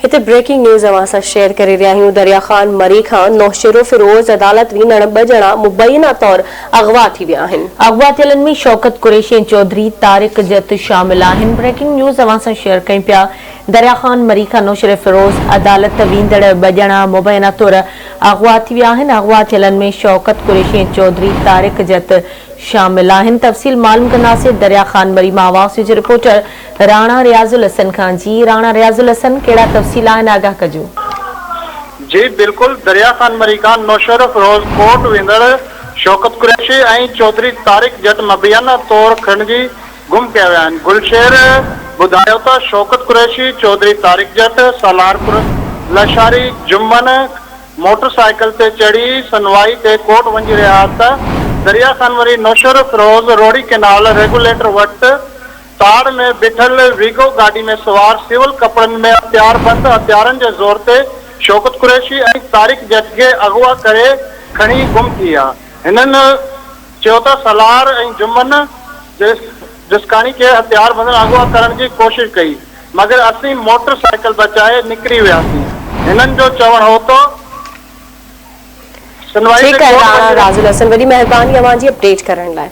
इतने breaking news अवां सां शेयर करे रहा हूँ। दरिया खान मरी खां नौशेरो फिरोज अदालत वञण 2 ॼणा मुबैना तौर अगवा थी विया आहिनि। अगवा थियलनि में शौकत कुरैशी चौधरी तारिक जत शामिल आहिनि। ब्रेकिंग न्यूज़ अवां सां शेयर कयूं पिया। दरिया खान मरी खां नौशेरो फिरोज अदालत वेंदड़ 2 ॼणा मुबैना तौर अगवा थी विया आहिनि। अगवा थियलनि में शौकत कुरैशी चौधरी तारिक जत शामिल आहिनि। तफ़सील मालूम कंदासीं दरिया खान मरी मां आवाज़ न्यूज़ रिपोर्टर राणा रियाजुल हसन खान। जी राणा रियाजुल हसन, कहिड़ा तफ़सील आहिनि, आगाह कजो। जी बिल्कुल, दरिया खान मरी खान नौशेरो फिरोज कोर्ट वेंदड़ शौकत कुरैशी ऐं चौधरी तारिक जट मुबैना तौर खणिजी गुम कया विया आहिनि। गुलशेर ॿुधायो त शौकत कुरैशी चौधरी तारिक जट सालारपुर लशारी जुम्मन मोटरसाइकिल ते चढ़ी सनवाई ते कोर्ट वञी रहिया त दरिया खान मरी नौशेरो फिरोज रोड़ी केनाल रेगुलेटर वटि ताड़ में बिठल वीगो गाड़ी में सवार सिविल कपड़नि में हथियारबंद हथियारनि जे ज़ोर ते शौकत कुरैशी ऐं तारिक जट खे अगवा करे खणी गुम थी विया। हिननि चयो त सलार ऐं जुम्मन जिस्कानी खे हथियारबंद अगवा करण जी कोशिश कई, मगर असीं मोटरसाइकिल बचाए निकिरी वियासीं। हिननि जो चवणु हो त ठीक है राणा रियाजुल हसन, वॾी महिरबानी अवां जी अपडेट करण लाइ।